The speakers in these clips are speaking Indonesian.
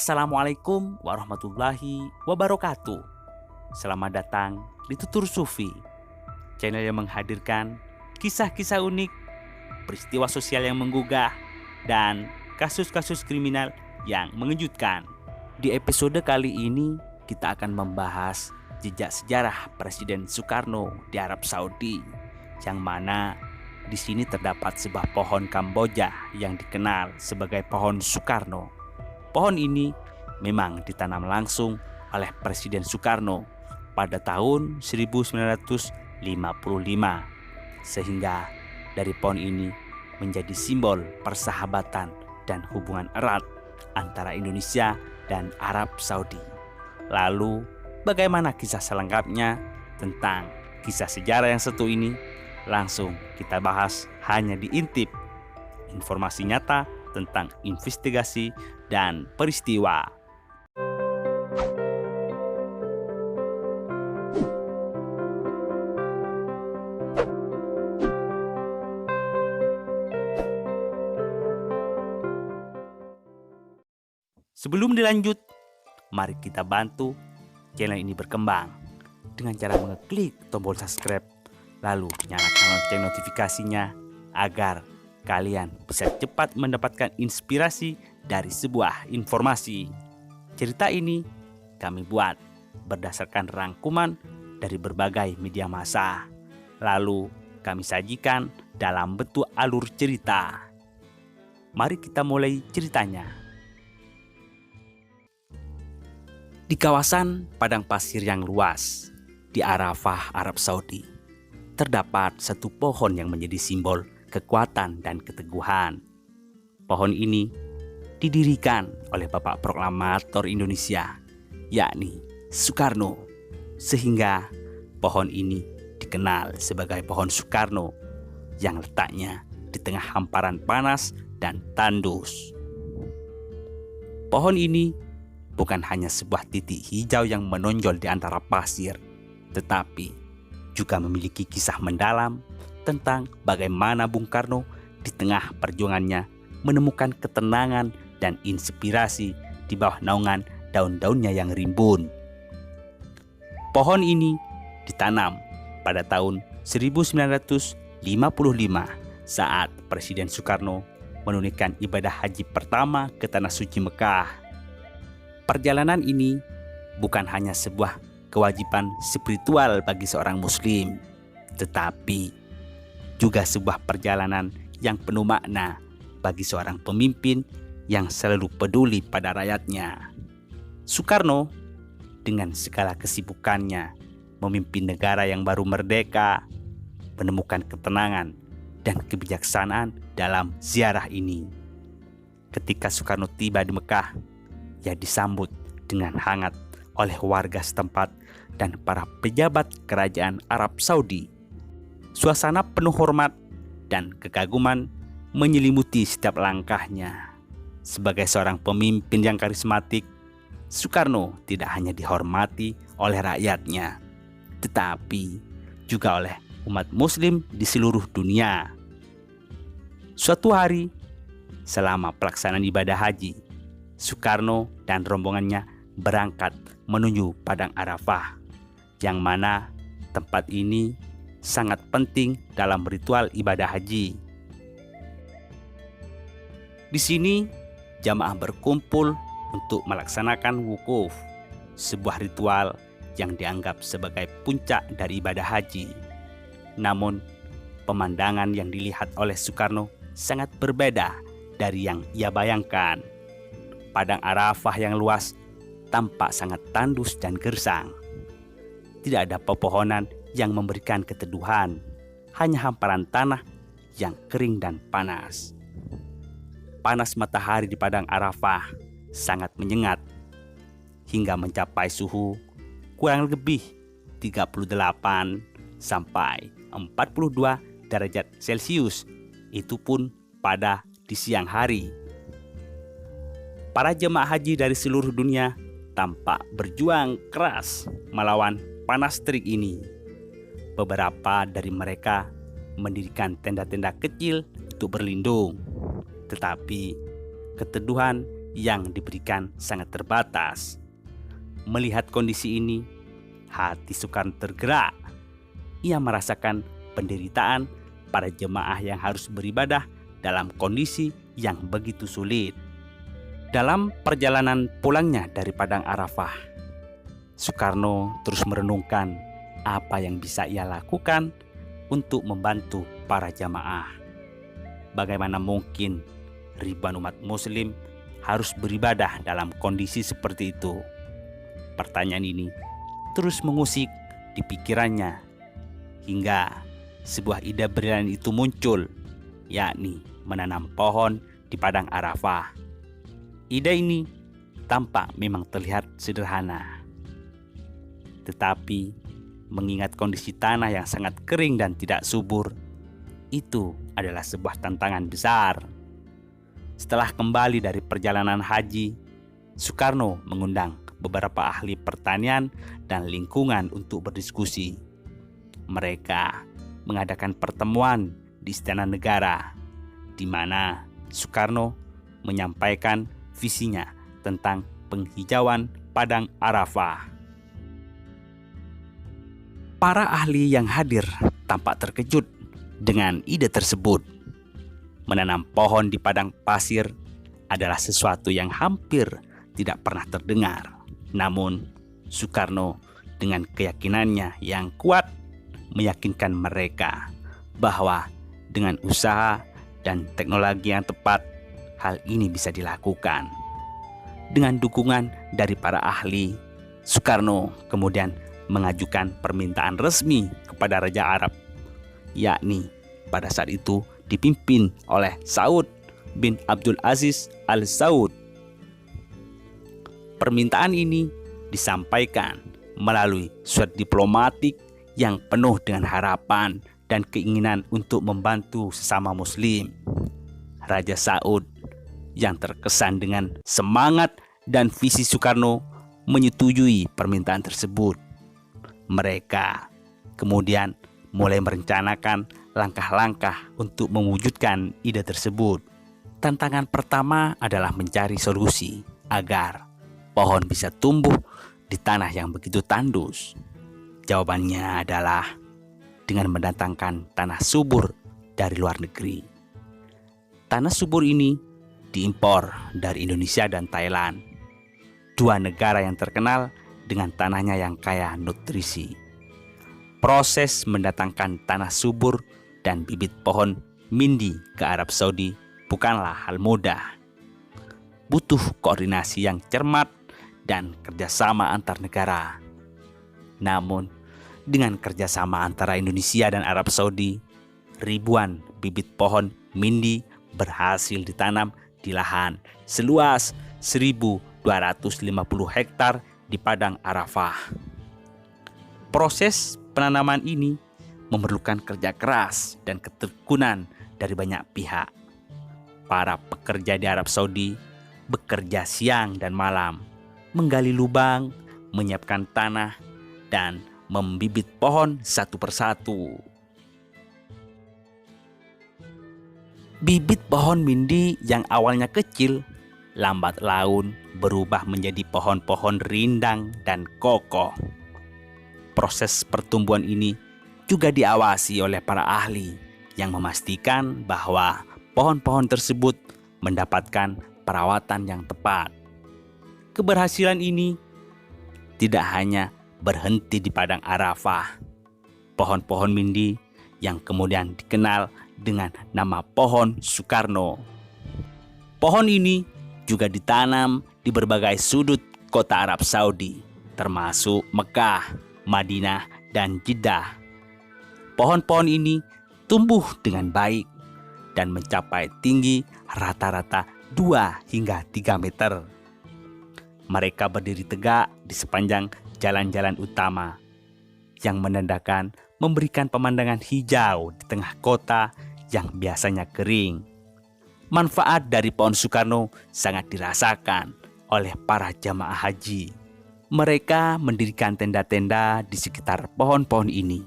Assalamualaikum warahmatullahi wabarakatuh. Selamat datang di Tutur Sufi, channel yang menghadirkan kisah-kisah unik, peristiwa sosial yang menggugah, dan kasus-kasus kriminal yang mengejutkan. Di episode kali ini kita akan membahas jejak sejarah Presiden Soekarno di Arab Saudi, yang mana di sini terdapat sebuah pohon Kamboja yang dikenal sebagai pohon Soekarno. Pohon ini memang ditanam langsung oleh Presiden Soekarno pada tahun 1955, sehingga dari pohon ini menjadi simbol persahabatan dan hubungan erat antara Indonesia dan Arab Saudi. Lalu, bagaimana kisah selengkapnya tentang kisah sejarah yang satu ini? Langsung kita bahas hanya diintip informasi nyata tentang investigasi dan peristiwa. Sebelum dilanjut, mari kita bantu channel ini berkembang dengan cara mengeklik tombol subscribe, lalu nyalakan lonceng notifikasinya agar kalian bisa cepat mendapatkan inspirasi dari sebuah informasi. Cerita ini kami buat berdasarkan rangkuman dari berbagai media massa, lalu kami sajikan dalam bentuk alur cerita. Mari kita mulai ceritanya. Di kawasan padang pasir yang luas di Arafah, Arab Saudi, terdapat satu pohon yang menjadi simbol kekuatan dan keteguhan. Pohon ini didirikan oleh Bapak Proklamator Indonesia, yakni Soekarno, sehingga pohon ini dikenal sebagai pohon Soekarno yang letaknya di tengah hamparan panas dan tandus. Pohon ini bukan hanya sebuah titik hijau yang menonjol di antara pasir, tetapi juga memiliki kisah mendalam tentang bagaimana Bung Karno di tengah perjuangannya menemukan ketenangan dan inspirasi di bawah naungan daun-daunnya yang rimbun. Pohon ini ditanam pada tahun 1955 saat Presiden Soekarno menunaikan ibadah haji pertama ke Tanah Suci Mekah. Perjalanan ini bukan hanya sebuah kewajiban spiritual bagi seorang muslim, tetapi juga sebuah perjalanan yang penuh makna bagi seorang pemimpin yang selalu peduli pada rakyatnya. Soekarno dengan segala kesibukannya memimpin negara yang baru merdeka, menemukan ketenangan dan kebijaksanaan dalam ziarah ini. Ketika Soekarno tiba di Mekah, ia disambut dengan hangat oleh warga setempat dan para pejabat kerajaan Arab Saudi. Suasana penuh hormat dan kekaguman menyelimuti setiap langkahnya. Sebagai seorang pemimpin yang karismatik, Soekarno tidak hanya dihormati oleh rakyatnya, tetapi juga oleh umat muslim di seluruh dunia. Suatu hari, selama pelaksanaan ibadah haji, Soekarno dan rombongannya berangkat menuju Padang Arafah, yang mana tempat ini sangat penting dalam ritual ibadah haji. Di sini, jamaah berkumpul untuk melaksanakan wukuf, sebuah ritual yang dianggap sebagai puncak dari ibadah haji. Namun, pemandangan yang dilihat oleh Soekarno sangat berbeda dari yang ia bayangkan. Padang Arafah yang luas tampak sangat tandus dan gersang. Tidak ada pepohonan yang memberikan keteduhan, hanya hamparan tanah yang kering dan panas. Panas matahari di Padang Arafah sangat menyengat hingga mencapai suhu kurang lebih 38 sampai 42 derajat Celcius, itu pun pada di siang hari. Para jemaah haji dari seluruh dunia tampak berjuang keras melawan panas terik ini. Beberapa dari mereka mendirikan tenda-tenda kecil untuk berlindung, tetapi keteduhan yang diberikan sangat terbatas. Melihat kondisi ini, hati Soekarno tergerak. Ia merasakan penderitaan para jemaah yang harus beribadah dalam kondisi yang begitu sulit. Dalam perjalanan pulangnya dari Padang Arafah, Soekarno terus merenungkan apa yang bisa ia lakukan untuk membantu para jamaah. Bagaimana mungkin ribuan umat muslim harus beribadah dalam kondisi seperti itu? Pertanyaan ini terus mengusik di pikirannya hingga sebuah ide brilian itu muncul, yakni menanam pohon di Padang Arafah. Ide ini tampak memang terlihat sederhana, tetapi mengingat kondisi tanah yang sangat kering dan tidak subur, itu adalah sebuah tantangan besar. Setelah kembali dari perjalanan haji, Soekarno mengundang beberapa ahli pertanian dan lingkungan untuk berdiskusi. Mereka mengadakan pertemuan di Istana Negara, di mana Soekarno menyampaikan visinya tentang penghijauan Padang Arafah. Para ahli yang hadir tampak terkejut dengan ide tersebut. Menanam pohon di padang pasir adalah sesuatu yang hampir tidak pernah terdengar. Namun, Soekarno dengan keyakinannya yang kuat meyakinkan mereka bahwa dengan usaha dan teknologi yang tepat, hal ini bisa dilakukan. Dengan dukungan dari para ahli, Soekarno kemudian mengajukan permintaan resmi kepada Raja Arab, yakni pada saat itu dipimpin oleh Saud bin Abdul Aziz Al Saud. Permintaan ini disampaikan melalui surat diplomatik yang penuh dengan harapan dan keinginan untuk membantu sesama muslim. Raja Saud yang terkesan dengan semangat dan visi Soekarno menyetujui permintaan tersebut. Mereka kemudian mulai merencanakan langkah-langkah untuk mewujudkan ide tersebut. Tantangan pertama adalah mencari solusi agar pohon bisa tumbuh di tanah yang begitu tandus. Jawabannya adalah dengan mendatangkan tanah subur dari luar negeri. Tanah subur ini diimpor dari Indonesia dan Thailand, dua negara yang terkenal dengan tanahnya yang kaya nutrisi. Proses mendatangkan tanah subur dan bibit pohon mindi ke Arab Saudi bukanlah hal mudah. Butuh koordinasi yang cermat dan kerjasama antar negara. Namun, dengan kerjasama antara Indonesia dan Arab Saudi, ribuan bibit pohon mindi berhasil ditanam di lahan seluas 1.250 hektar di Padang Arafah. Proses penanaman ini memerlukan kerja keras dan ketekunan dari banyak pihak. Para pekerja di Arab Saudi bekerja siang dan malam, menggali lubang, menyiapkan tanah, dan membibit pohon satu persatu. Bibit pohon mindi yang awalnya kecil, lambat laun berubah menjadi pohon-pohon rindang dan kokoh. Proses pertumbuhan ini juga diawasi oleh para ahli yang memastikan bahwa pohon-pohon tersebut mendapatkan perawatan yang tepat. Keberhasilan ini tidak hanya berhenti di Padang Arafah. Pohon-pohon mindi yang kemudian dikenal dengan nama pohon Soekarno. Pohon ini juga ditanam di berbagai sudut kota Arab Saudi, termasuk Mekah, Madinah, dan Jeddah. Pohon-pohon ini tumbuh dengan baik dan mencapai tinggi rata-rata 2 hingga 3 meter. Mereka berdiri tegak di sepanjang jalan-jalan utama yang menandakan memberikan pemandangan hijau di tengah kota yang biasanya kering. Manfaat dari pohon Soekarno sangat dirasakan oleh para jamaah haji. Mereka mendirikan tenda-tenda di sekitar pohon-pohon ini,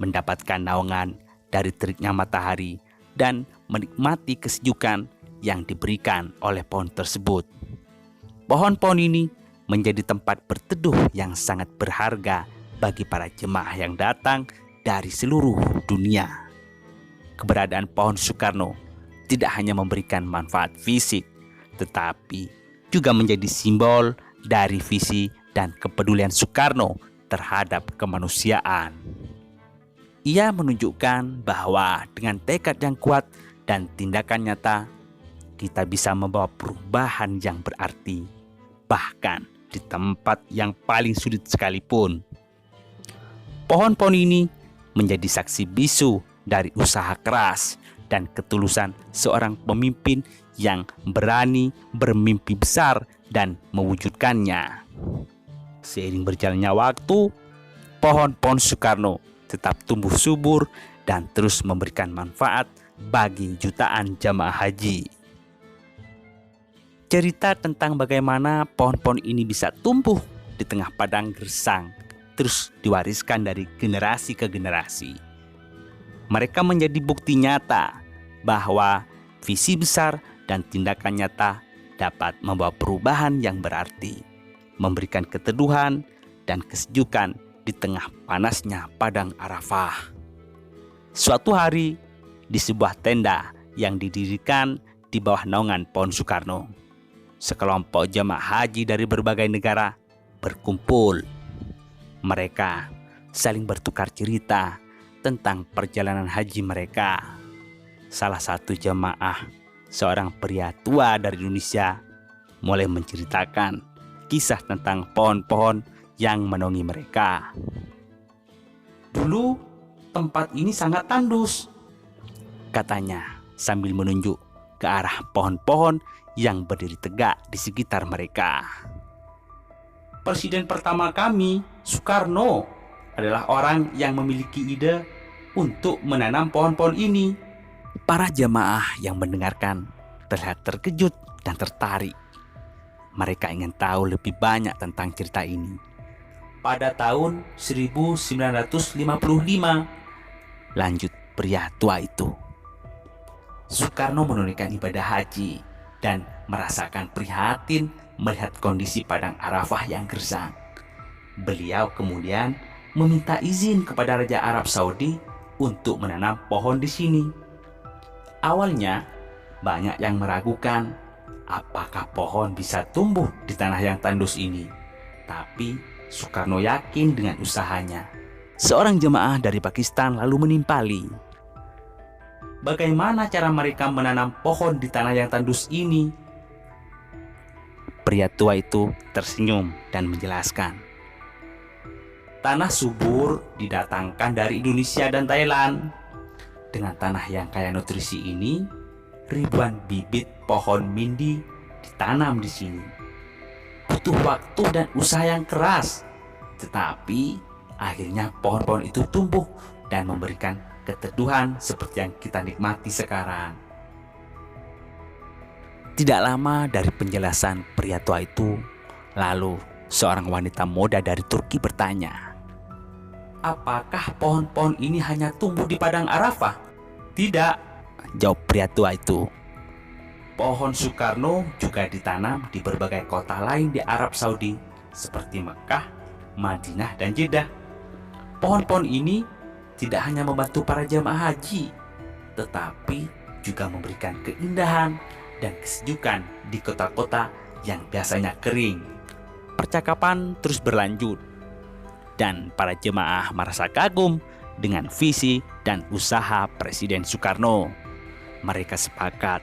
mendapatkan naungan dari teriknya matahari dan menikmati kesejukan yang diberikan oleh pohon tersebut. Pohon-pohon ini menjadi tempat berteduh yang sangat berharga bagi para jemaah yang datang dari seluruh dunia. Keberadaan pohon Soekarno tidak hanya memberikan manfaat fisik, tetapi juga menjadi simbol dari visi dan kepedulian Soekarno terhadap kemanusiaan. Ia menunjukkan bahwa dengan tekad yang kuat dan tindakan nyata, kita bisa membawa perubahan yang berarti, bahkan di tempat yang paling sulit sekalipun. Pohon-pohon ini menjadi saksi bisu dari usaha keras dan ketulusan seorang pemimpin yang berani bermimpi besar dan mewujudkannya. Seiring berjalannya waktu, pohon-pohon Soekarno tetap tumbuh subur dan terus memberikan manfaat bagi jutaan jamaah haji. Cerita tentang bagaimana pohon-pohon ini bisa tumbuh di tengah padang gersang terus diwariskan dari generasi ke generasi. Mereka menjadi bukti nyata bahwa visi besar dan tindakan nyata dapat membawa perubahan yang berarti, memberikan keteduhan dan kesejukan di tengah panasnya padang Arafah. Suatu hari, di sebuah tenda yang didirikan di bawah naungan pohon Soekarno, sekelompok jemaah haji dari berbagai negara berkumpul. Mereka saling bertukar cerita tentang perjalanan haji mereka. Salah satu jemaah, seorang pria tua dari Indonesia, mulai menceritakan kisah tentang pohon-pohon yang menaungi mereka. Dulu tempat ini sangat tandus, katanya sambil menunjuk ke arah pohon-pohon yang berdiri tegak di sekitar mereka. Presiden pertama kami, Soekarno, adalah orang yang memiliki ide untuk menanam pohon-pohon ini. Para jemaah yang mendengarkan terlihat terkejut dan tertarik. Mereka ingin tahu lebih banyak tentang cerita ini. Pada tahun 1955, lanjut pria tua itu, Soekarno menunaikan ibadah haji dan merasakan prihatin melihat kondisi padang Arafah yang gersang. Beliau kemudian meminta izin kepada Raja Arab Saudi untuk menanam pohon di sini. Awalnya banyak yang meragukan apakah pohon bisa tumbuh di tanah yang tandus ini. Tapi Soekarno yakin dengan usahanya. Seorang jemaah dari Pakistan lalu menimpali, bagaimana cara mereka menanam pohon di tanah yang tandus ini? Pria tua itu tersenyum dan menjelaskan, tanah subur didatangkan dari Indonesia dan Thailand. Dengan tanah yang kaya nutrisi ini, ribuan bibit pohon mindi ditanam di sini. Butuh waktu dan usaha yang keras, tetapi akhirnya pohon-pohon itu tumbuh dan memberikan keteduhan seperti yang kita nikmati sekarang. Tidak lama dari penjelasan pria tua itu, lalu seorang wanita muda dari Turki bertanya, apakah pohon-pohon ini hanya tumbuh di padang Arafah? Tidak, jawab pria tua itu. Pohon Soekarno juga ditanam di berbagai kota lain di Arab Saudi seperti Mekah, Madinah, dan Jeddah. Pohon-pohon ini tidak hanya membantu para jamaah haji, tetapi juga memberikan keindahan dan kesejukan di kota-kota yang biasanya kering. Percakapan terus berlanjut, dan para jemaah merasa kagum dengan visi dan usaha Presiden Soekarno. Mereka sepakat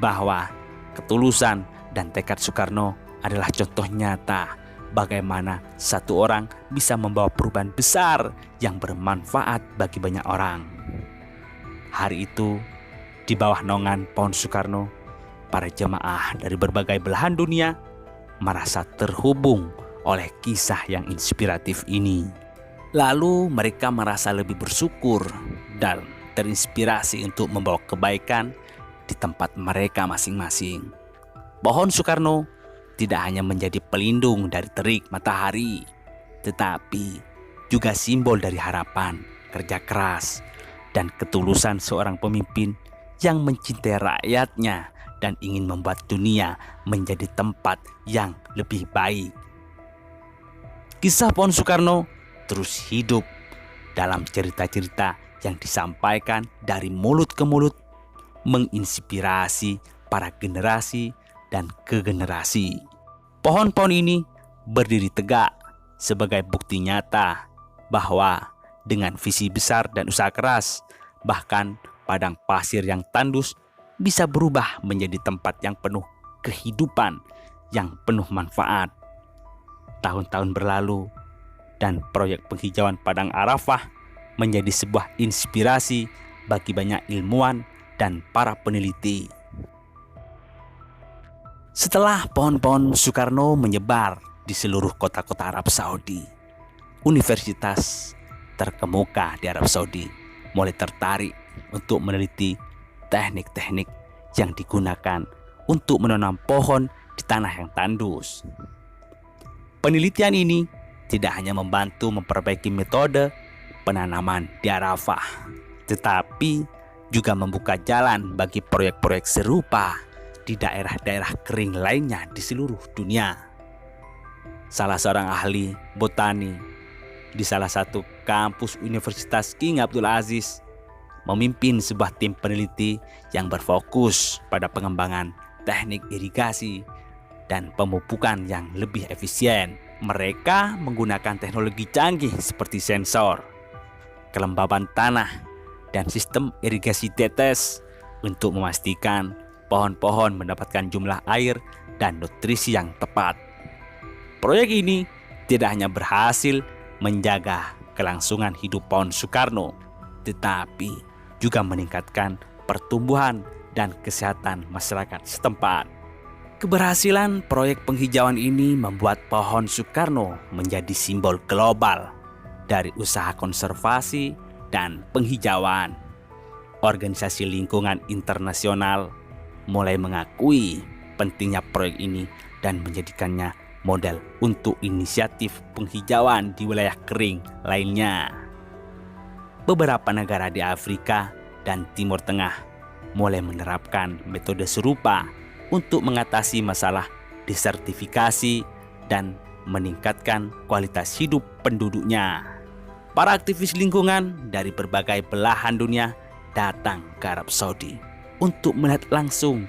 bahwa ketulusan dan tekad Soekarno adalah contoh nyata bagaimana satu orang bisa membawa perubahan besar yang bermanfaat bagi banyak orang. Hari itu, di bawah naungan pohon Soekarno, para jemaah dari berbagai belahan dunia merasa terhubung oleh kisah yang inspiratif ini. Lalu mereka merasa lebih bersyukur dan terinspirasi untuk membawa kebaikan di tempat mereka masing-masing. Pohon Soekarno tidak hanya menjadi pelindung dari terik matahari, tetapi juga simbol dari harapan, kerja keras, dan ketulusan seorang pemimpin yang mencintai rakyatnya dan ingin membuat dunia menjadi tempat yang lebih baik. Kisah Pohon Soekarno terus hidup dalam cerita-cerita yang disampaikan dari mulut ke mulut, menginspirasi para generasi dan ke generasi. Pohon-pohon ini berdiri tegak sebagai bukti nyata bahwa dengan visi besar dan usaha keras, bahkan padang pasir yang tandus bisa berubah menjadi tempat yang penuh kehidupan, yang penuh manfaat. Tahun-tahun berlalu dan proyek penghijauan Padang Arafah menjadi sebuah inspirasi bagi banyak ilmuwan dan para peneliti. Setelah pohon-pohon Soekarno menyebar di seluruh kota-kota Arab Saudi, universitas terkemuka di Arab Saudi mulai tertarik untuk meneliti teknik-teknik yang digunakan untuk menanam pohon di tanah yang tandus. Penelitian ini tidak hanya membantu memperbaiki metode penanaman di Arafah, tetapi juga membuka jalan bagi proyek-proyek serupa di daerah-daerah kering lainnya di seluruh dunia. Salah seorang ahli botani di salah satu kampus Universitas King Abdul Aziz memimpin sebuah tim peneliti yang berfokus pada pengembangan teknik irigasi dan pemupukan yang lebih efisien. Mereka menggunakan teknologi canggih seperti sensor, kelembaban tanah, dan sistem irigasi tetes untuk memastikan pohon-pohon mendapatkan jumlah air dan nutrisi yang tepat. Proyek ini tidak hanya berhasil menjaga kelangsungan hidup pohon Soekarno, tetapi juga meningkatkan pertumbuhan dan kesehatan masyarakat setempat. Keberhasilan proyek penghijauan ini membuat pohon Soekarno menjadi simbol global dari usaha konservasi dan penghijauan. Organisasi lingkungan internasional mulai mengakui pentingnya proyek ini dan menjadikannya model untuk inisiatif penghijauan di wilayah kering lainnya. Beberapa negara di Afrika dan Timur Tengah mulai menerapkan metode serupa untuk mengatasi masalah desertifikasi dan meningkatkan kualitas hidup penduduknya. Para aktivis lingkungan dari berbagai belahan dunia datang ke Arab Saudi untuk melihat langsung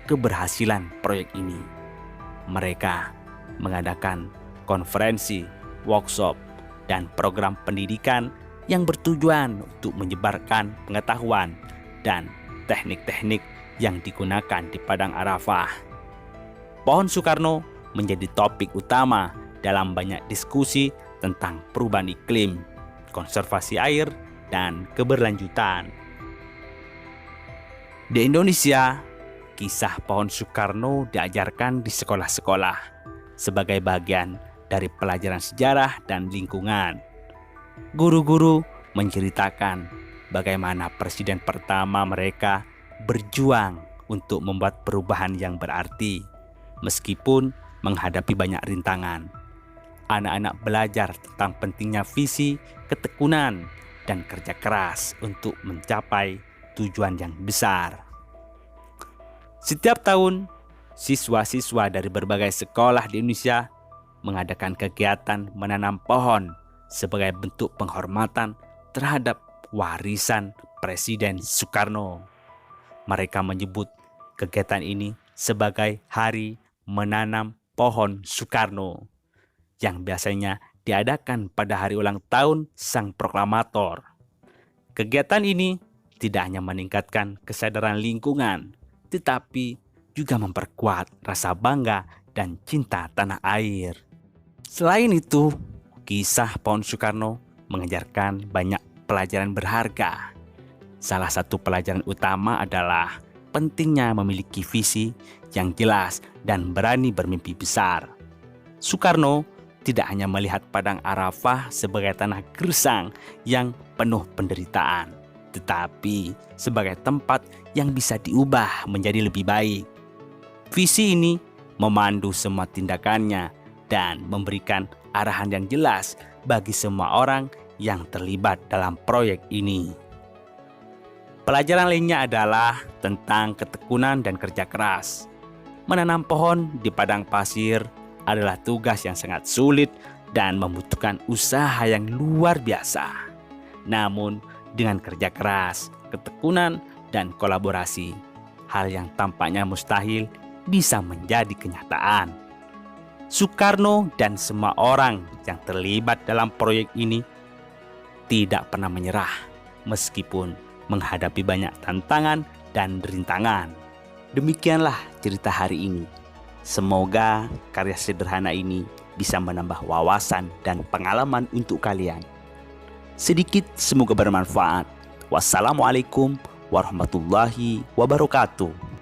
keberhasilan proyek ini. Mereka mengadakan konferensi, workshop, dan program pendidikan yang bertujuan untuk menyebarkan pengetahuan dan teknik-teknik yang digunakan di Padang Arafah. Pohon Soekarno menjadi topik utama dalam banyak diskusi tentang perubahan iklim, konservasi air, dan keberlanjutan. Di Indonesia, kisah pohon Soekarno diajarkan di sekolah-sekolah sebagai bagian dari pelajaran sejarah dan lingkungan. Guru-guru menceritakan bagaimana presiden pertama mereka berjuang untuk membuat perubahan yang berarti, meskipun menghadapi banyak rintangan. Anak-anak belajar tentang pentingnya visi, ketekunan, dan kerja keras untuk mencapai tujuan yang besar. Setiap tahun, siswa-siswa dari berbagai sekolah di Indonesia mengadakan kegiatan menanam pohon sebagai bentuk penghormatan terhadap warisan Presiden Soekarno. Mereka menyebut kegiatan ini sebagai Hari Menanam Pohon Soekarno, yang biasanya diadakan pada hari ulang tahun Sang Proklamator. Kegiatan ini tidak hanya meningkatkan kesadaran lingkungan, tetapi juga memperkuat rasa bangga dan cinta tanah air. Selain itu, kisah pohon Soekarno mengajarkan banyak pelajaran berharga. Salah satu pelajaran utama adalah pentingnya memiliki visi yang jelas dan berani bermimpi besar. Soekarno tidak hanya melihat Padang Arafah sebagai tanah gersang yang penuh penderitaan, tetapi sebagai tempat yang bisa diubah menjadi lebih baik. Visi ini memandu semua tindakannya dan memberikan arahan yang jelas bagi semua orang yang terlibat dalam proyek ini. Pelajaran lainnya adalah tentang ketekunan dan kerja keras. Menanam pohon di padang pasir adalah tugas yang sangat sulit dan membutuhkan usaha yang luar biasa. Namun, dengan kerja keras, ketekunan, dan kolaborasi, hal yang tampaknya mustahil bisa menjadi kenyataan. Soekarno dan semua orang yang terlibat dalam proyek ini tidak pernah menyerah meskipun menghadapi banyak tantangan dan rintangan. Demikianlah cerita hari ini. Semoga karya sederhana ini bisa menambah wawasan dan pengalaman untuk kalian. Sedikit semoga bermanfaat. Wassalamualaikum warahmatullahi wabarakatuh.